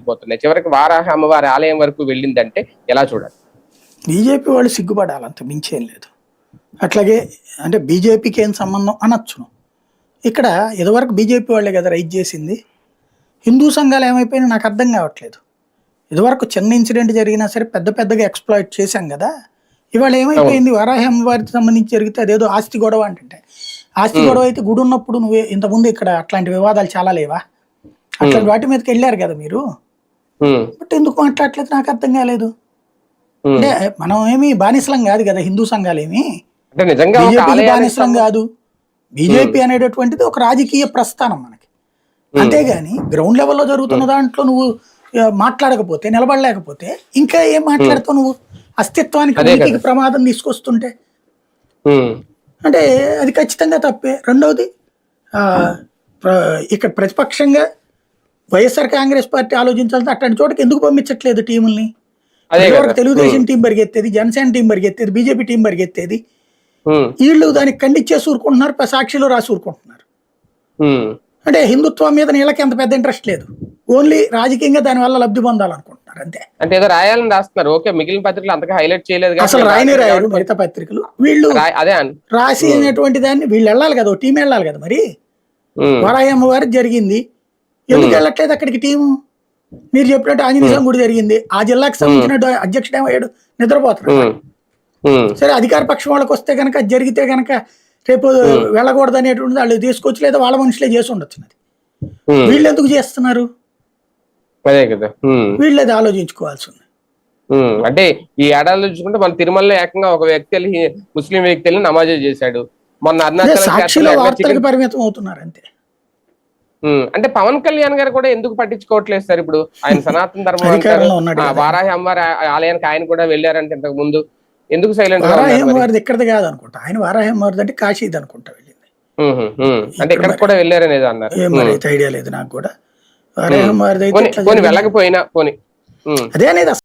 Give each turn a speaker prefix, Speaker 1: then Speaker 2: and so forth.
Speaker 1: మారిపోతున్నాయి. చివరికి వారాహి అమ్మవారి ఆలయం వరకు వెళ్ళిందంటే ఎలా చూడాలి?
Speaker 2: బీజేపీ వాళ్ళు సిగ్గుపడాలంత మించేం లేదు. అట్లాగే అంటే బీజేపీకి ఏం సంబంధం అనొచ్చును. ఇక్కడ ఇదివరకు బీజేపీ వాళ్ళే కదా రైజ్ చేసింది. హిందూ సంఘాలు ఏమైపోయినా నాకు అర్థం కావట్లేదు. ఇదివరకు చిన్న ఇన్సిడెంట్ జరిగినా సరే పెద్ద పెద్దగా ఎక్స్‌ప్లాయిట్ చేశాం కదా. ఇవాళ ఏమైపోయింది, వారాహి అమ్మవారికి సంబంధించి జరిగితే అదేదో ఆస్తి గొడవ అంటే, ఆస్తి గొడవ అయితే గుడి ఉన్నప్పుడు నువ్వే ఇంతకుముందు ఇక్కడ అట్లాంటి వివాదాలు చాలా లేవా? అట్లాంటి వాటి మీదకి వెళ్ళారు కదా మీరు. బట్ ఎందుకు మాట్లాడట్లేదు నాకు అర్థం కాలేదు. అంటే మనం ఏమి బానిసలం కాదు కదా, హిందూ సంఘాలు ఏమి బీజేపీకి బానిసలం కాదు. బీజేపీ అనేటటువంటిది ఒక రాజకీయ ప్రస్థానం మనకి. అంతేగాని గ్రౌండ్ లెవెల్లో జరుగుతున్న దాంట్లో నువ్వు మాట్లాడకపోతే, నిలబడలేకపోతే ఇంకా ఏం మాట్లాడతావు నువ్వు? అస్తిత్వానికి ఉనికికి ప్రమాదం తీసుకొస్తుంటే అంటే అది ఖచ్చితంగా తప్పే. రెండవది ఇక్కడ ప్రతిపక్షంగా వైఎస్ఆర్ కాంగ్రెస్ పార్టీ ఆలోచించాల్సి అట్లాంటి చోటకి ఎందుకు పంపించట్లేదు టీముల్ని? తెలుగుదేశం టీం పరిగెత్తేది, జనసేన టీం పరిగెత్తేది, బీజేపీ టీం పరిగెత్తేది. వీళ్ళు దానికి ఖండించేసి ఊరుకుంటున్నారు, సాక్షిలో రాసి ఊరుకుంటున్నారు. అంటే హిందుత్వం మీద వీళ్ళకి ఎంత పెద్ద ఇంట్రెస్ట్ లేదు, ఓన్లీ రాజకీయంగా దాని వల్ల లబ్ధి పొందాలనుకుంటున్నారు అంతే.
Speaker 1: అంటే ఏదో రాయాలని రాస్తున్నారు. ఓకే, మిగిలిన పత్రికలు అంతగా హైలైట్ చేయలేదు,
Speaker 2: అసలు రాయరు మిగతా పత్రికలు. వీళ్ళు రాసి అనేటువంటి దాన్ని వీళ్ళు వెళ్ళాలి కదా, టీం వెళ్ళాలి కదా. మరి వారాహి అమ్మవారికి జరిగింది, ఎందుకు వెళ్ళట్లేదు అక్కడికి టీము? మీరు చెప్పినట్టు ఆంజనేయ స్వామి గుడి జరిగింది, ఆ జిల్లాకి సంబంధించిన అధ్యక్షుడు ఏమయ్యాడు, నిద్రపోతున్నాడు. సరే అధికార పక్షం వాళ్ళకి వస్తే కనుక అది జరిగితే కనుక రేపు వెళ్ళకూడదు అనేటువంటిది వాళ్ళు తీసుకొచ్చి లేదా వాళ్ళ మనుషులే చేసి ఉండొచ్చు. వీళ్ళు ఎందుకు చేస్తున్నారు?
Speaker 1: అదే కదా,
Speaker 2: వీళ్ళు అది ఆలోచించుకోవాల్సి ఉంది.
Speaker 1: అంటే ఈ ఏడాదిలో చూసుకుంటే మన తిరుమలలో ఏకంగా ఒక వ్యక్తి ముస్లిం వ్యక్తి నమాజ్ చేశాడు. మొన్న
Speaker 2: సాక్షిలో వార్తలకు పరిమితం అవుతున్నారు అంతే.
Speaker 1: అంటే పవన్ కళ్యాణ్ గారు కూడా ఎందుకు పట్టించుకోవట్లేదు సార్? ఇప్పుడు ఆయన సనాతన ధర్మం వారాహి అమ్మవారి ఆలయానికి ఆయన కూడా వెళ్ళారంటే ఇంతకు ముందు ఎందుకు సైలెంట్?
Speaker 2: వారాహి అమ్మవారిది ఇక్కడది కాదు అనుకుంటా, ఆయన వారాహి అమ్మవారిది అంటే కాశీది అనుకుంటా వెళ్ళింది.
Speaker 1: అంటే ఇక్కడ కూడా వెళ్ళారనేది అన్నారు.
Speaker 2: మరి ఐడియా లేదు నాకు కూడా. వారాహి అమ్మవారిది అయితే
Speaker 1: వెళ్ళకపోయినా పోనీ
Speaker 2: అదే అనేది